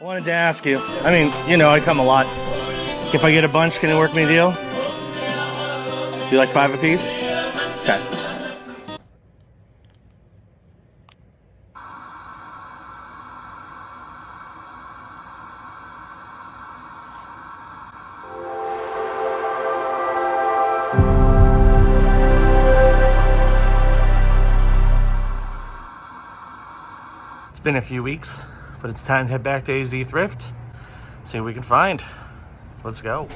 Wanted to ask you. I mean, you know, I come a lot. If I get a bunch, can you work me a deal? Do like 5 apiece? Okay. It's been a few weeks, but it's time to head back to AZ Thrift. See what we can find. Let's go.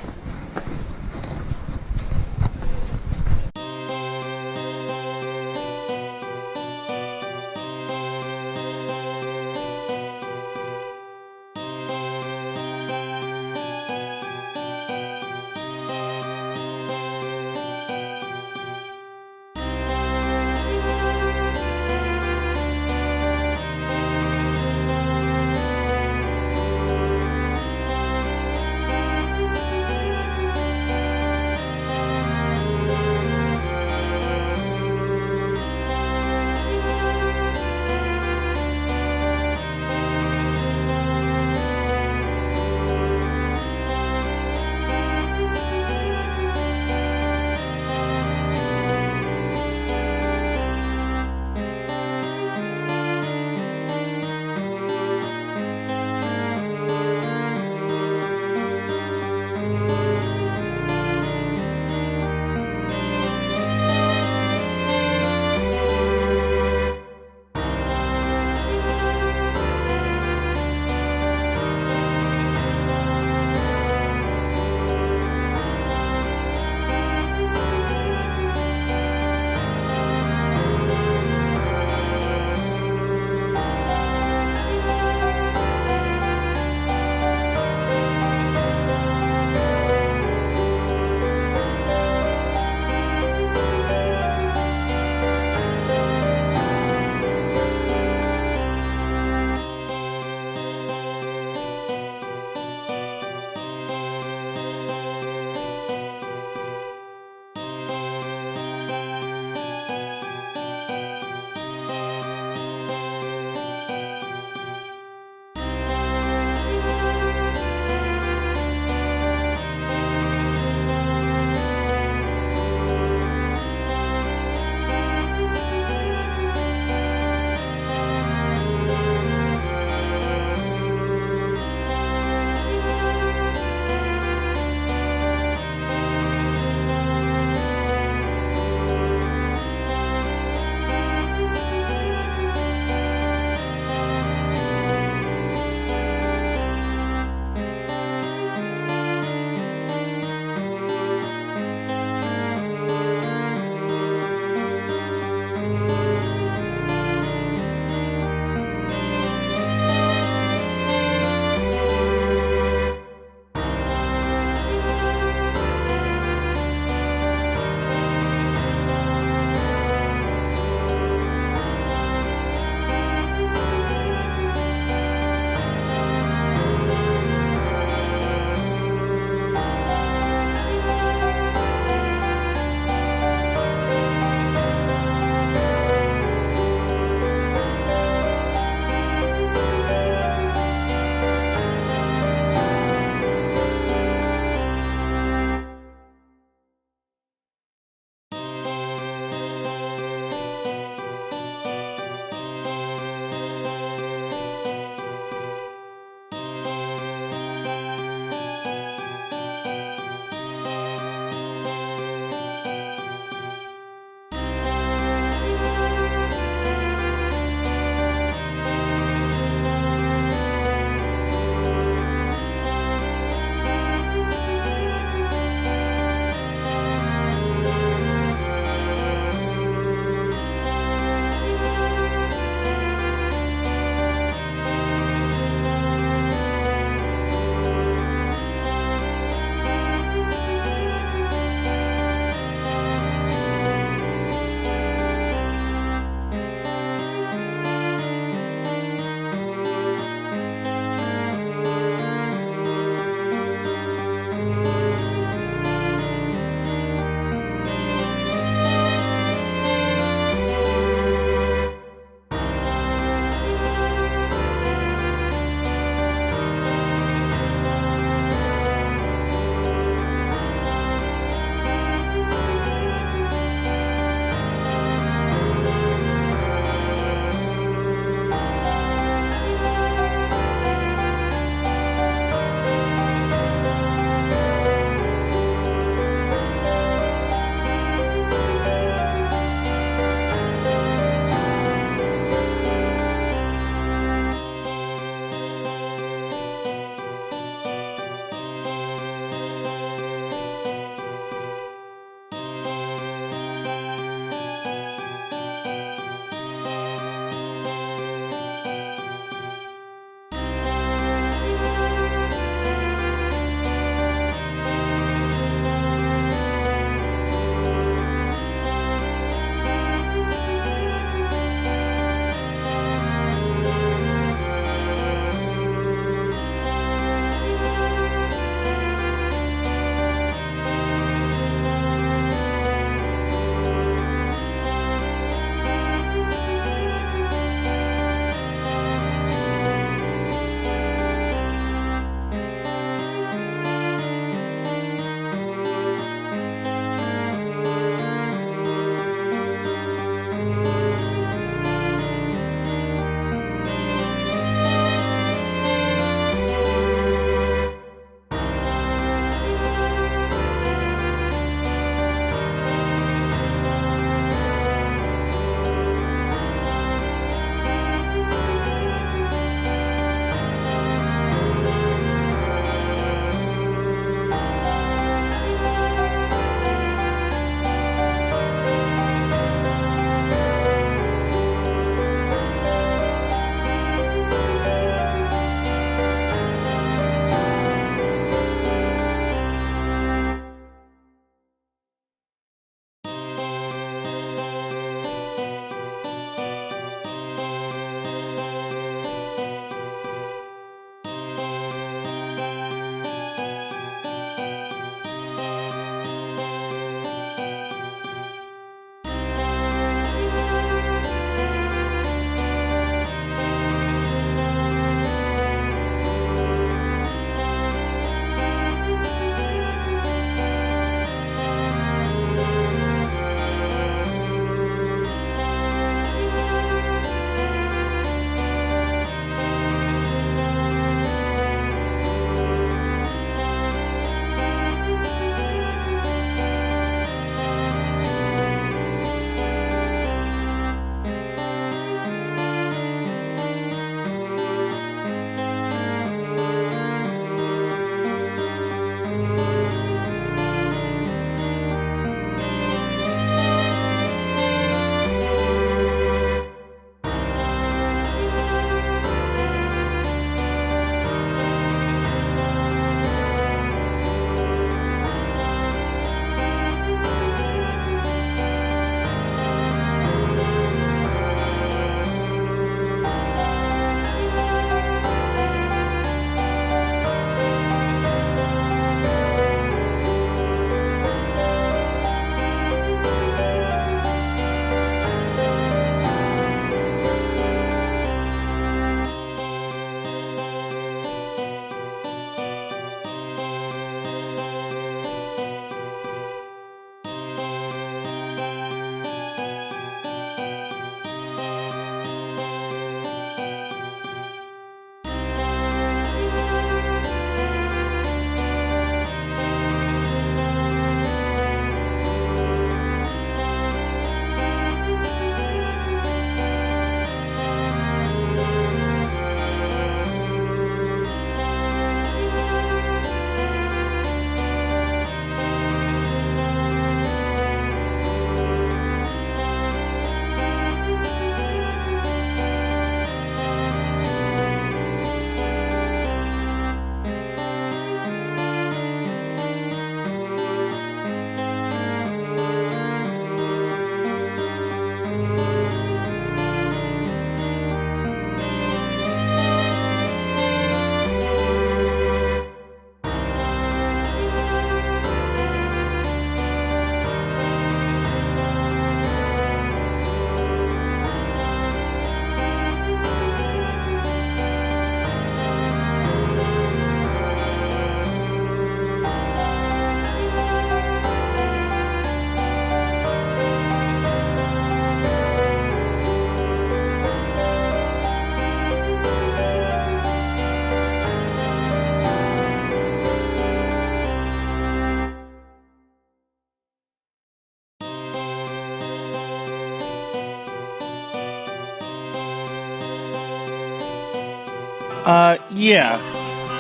Yeah.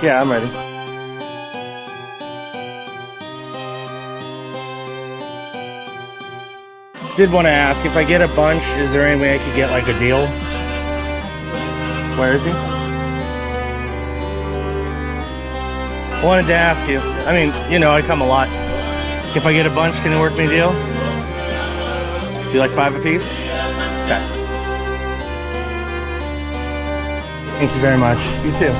Yeah, I'm ready. Did want to ask, if I get a bunch, is there any way I could get like a deal? Where is he? I wanted to ask you. I mean, you know, I come a lot. If I get a bunch, can you work me a deal? Do like 5 a piece? Okay. Thank you very much. You too.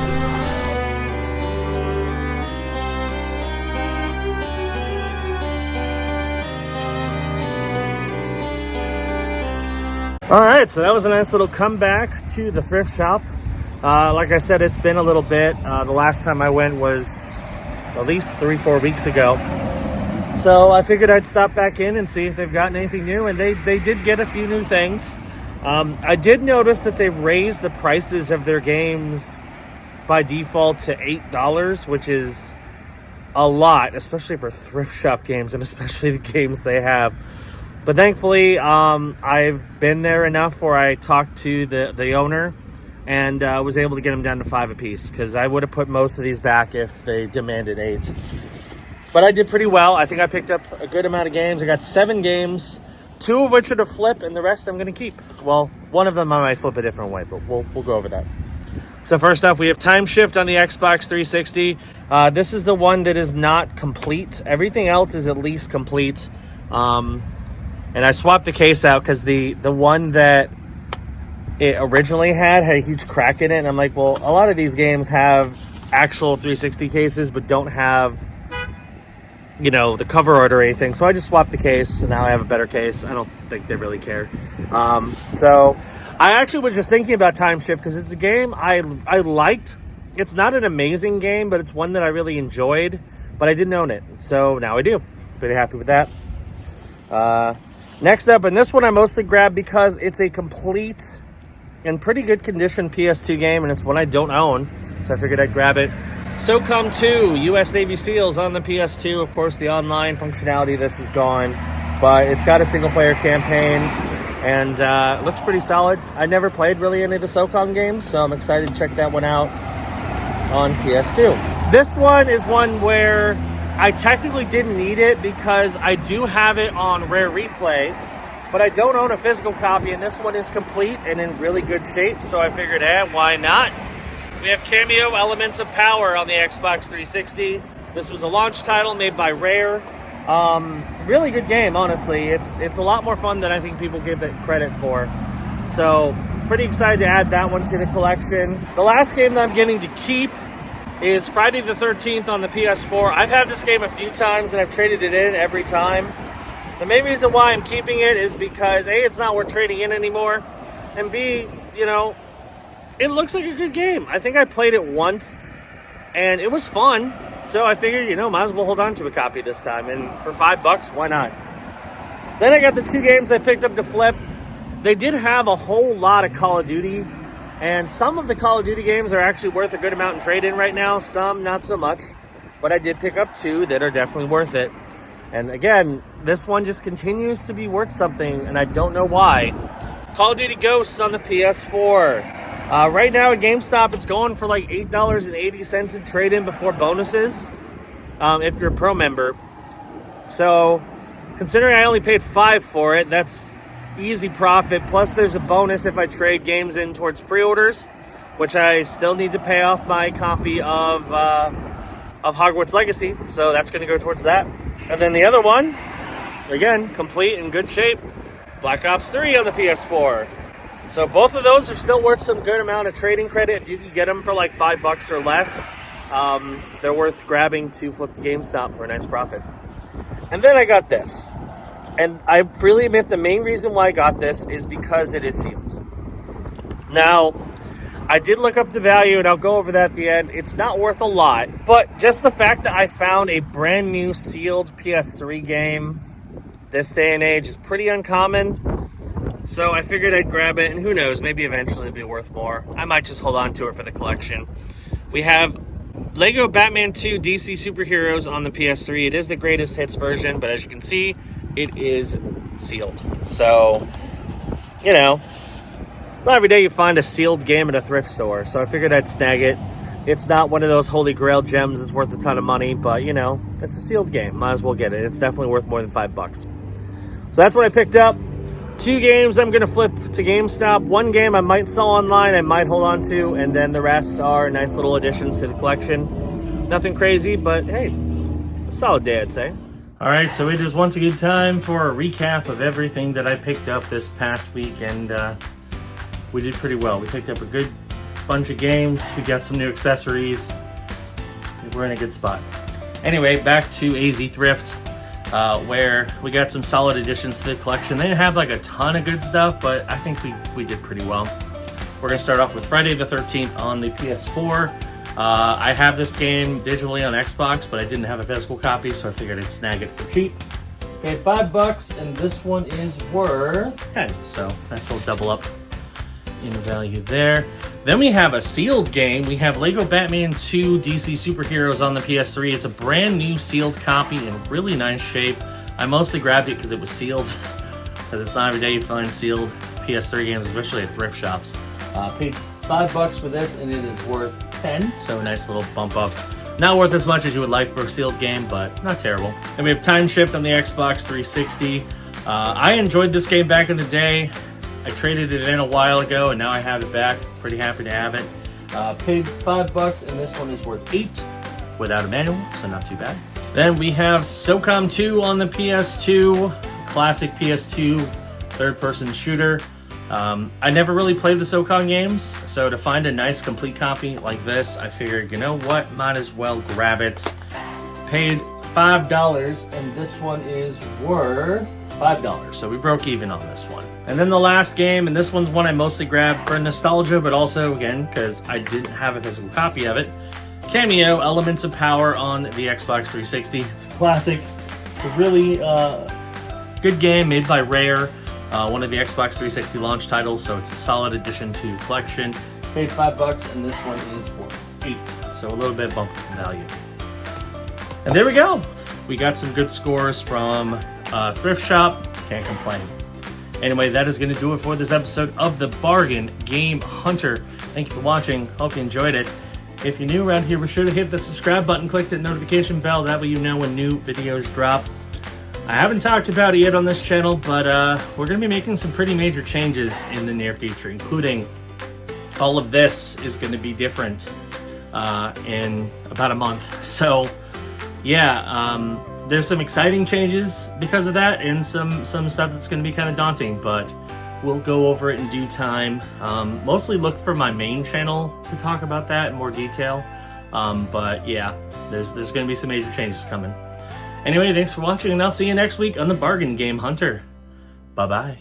All right, so that was a nice little comeback to the thrift shop. Like I said, it's been a little bit. The last time I went was at least 3-4 weeks ago. So I figured I'd stop back in and see if they've gotten anything new, and they did get a few new things. I did notice that they've raised the prices of their games by default to $8, which is a lot, especially for thrift shop games, and especially the games they have. But thankfully, I've been there enough where I talked to the owner and was able to get them down to 5 a piece, because I would have put most of these back if they demanded 8. But I did pretty well. I think I picked up a good amount of games. I got 7 games, 2 of which are to flip, and the rest I'm going to keep. Well, one of them I might flip a different way, but we'll go over that. So first off, we have Time Shift on the Xbox 360. This is the one that is not complete. Everything else is at least complete. And I swapped the case out because the one that it originally had a huge crack in it. And I'm like, well, a lot of these games have actual 360 cases, but don't have, you know, the cover art or anything. So I just swapped the case, and now I have a better case. I don't think they really care. So I actually was just thinking about Time Shift because it's a game I liked. It's not an amazing game, but it's one that I really enjoyed, but I didn't own it. So now I do. Pretty happy with that. Next up, and this one I mostly grabbed because it's a complete and pretty good condition PS2 game, and it's one I don't own, so I figured I'd grab it. SOCOM 2, U.S. Navy SEALs on the PS2. Of course, the online functionality of this is gone, but it's got a single-player campaign, and it looks pretty solid. I never played really any of the SOCOM games, so I'm excited to check that one out on PS2. This one is one where I technically didn't need it because I do have it on Rare Replay, but I don't own a physical copy, and this one is complete and in really good shape, so I figured, why not? We have Cameo Elements of Power on the Xbox 360. This was a launch title made by Rare. Really good game, honestly. It's a lot more fun than I think people give it credit for. So, pretty excited to add that one to the collection. The last game that I'm getting to keep is Friday the 13th on the PS4. I've had this game a few times, and I've traded it in every time. The main reason why I'm keeping it is because, A, it's not worth trading in anymore, and B, you know, it looks like a good game. I think I played it once, and it was fun, so I figured, you know, might as well hold on to a copy this time, and for $5, why not? Then I got the 2 games I picked up to flip. They did have a whole lot of Call of Duty, and some of the Call of Duty games are actually worth a good amount in trade-in right now, some not so much, but I did pick up 2 that are definitely worth it. And again, this one just continues to be worth something, and I don't know why. Call of Duty Ghosts on the PS4. Right now at GameStop, it's going for like $8.80 in trade-in before bonuses, if you're a pro member. So, considering I only paid $5 for it, that's easy profit. Plus, there's a bonus if I trade games in towards pre-orders, which I still need to pay off my copy of Hogwarts Legacy, so that's going to go towards that. And then the other one, again, complete in good shape, Black Ops 3 on the PS4. So both of those are still worth some good amount of trading credit. If you can get them for like $5 or less, they're worth grabbing to flip to GameStop for a nice profit. And then I got this. And I freely admit the main reason why I got this is because it is sealed. Now, I did look up the value, and I'll go over that at the end. It's not worth a lot, but just the fact that I found a brand new sealed PS3 game this day and age is pretty uncommon. So I figured I'd grab it, and who knows, maybe eventually it'll be worth more. I might just hold on to it for the collection. We have Lego Batman 2 DC Superheroes on the PS3. It is the greatest hits version, but as you can see, it is sealed. So, you know, it's not every day you find a sealed game at a thrift store, so I figured I'd snag it. It's not one of those holy grail gems that's worth a ton of money, but you know, it's a sealed game. Might as well get it. It's definitely worth more than $5. So that's what I picked up. 2 games I'm going to flip to GameStop. 1 game I might sell online, I might hold on to, and then the rest are nice little additions to the collection. Nothing crazy, but hey, a solid day, I'd say. All right, so it is once again time for a recap of everything that I picked up this past week, and we did pretty well. We picked up a good bunch of games. We got some new accessories. We're in a good spot. Anyway, back to AZ Thrift, where we got some solid additions to the collection. They didn't have like a ton of good stuff, but I think we did pretty well. We're gonna start off with Friday the 13th on the PS4. I have this game digitally on Xbox, but I didn't have a physical copy, so I figured I'd snag it for cheap. Paid $5, and this one is worth 10, so nice little double up in value there. Then we have a sealed game. We have Lego Batman 2 DC Superheroes on the PS3. It's a brand new sealed copy in really nice shape. I mostly grabbed it because it was sealed, because it's not every day you find sealed PS3 games, especially at thrift shops. Paid $5 for this, and it is worth 10, so a nice little bump up. Not worth as much as you would like for a sealed game, but not terrible. And we have Time Shift on the Xbox 360. I enjoyed this game back in the day. I traded it in a while ago, and now I have it back. Pretty happy to have it. Paid $5, and this one is worth 8 without a manual, so not too bad. Then we have SOCOM 2 on the PS2, classic PS2 third-person shooter. I never really played the SOCOM games, so to find a nice complete copy like this, I figured, you know what, might as well grab it. Paid $5, and this one is worth $5, so we broke even on this one. And then the last game, and this one's one I mostly grabbed for nostalgia, but also, again, because I didn't have a physical copy of it. Cameo, Elements of Power on the Xbox 360. It's a classic. It's a really good game made by Rare. One of the Xbox 360 launch titles, so it's a solid addition to the collection. Paid $5, and this one is worth 8, so a little bit bump in value. And there we go. We got some good scores from Thrift Shop. Can't complain. Anyway, that is going to do it for this episode of the Bargain Game Hunter. Thank you for watching. Hope you enjoyed it. If you're new around here, be sure to hit the subscribe button, click that notification bell. That way you know when new videos drop. I haven't talked about it yet on this channel, but we're going to be making some pretty major changes in the near future, including all of this is going to be different in about a month. So, yeah, there's some exciting changes because of that, and some stuff that's going to be kind of daunting, but we'll go over it in due time. Mostly look for my main channel to talk about that in more detail, but yeah, there's going to be some major changes coming. Anyway, thanks for watching, and I'll see you next week on the Bargain Game Hunter. Bye-bye.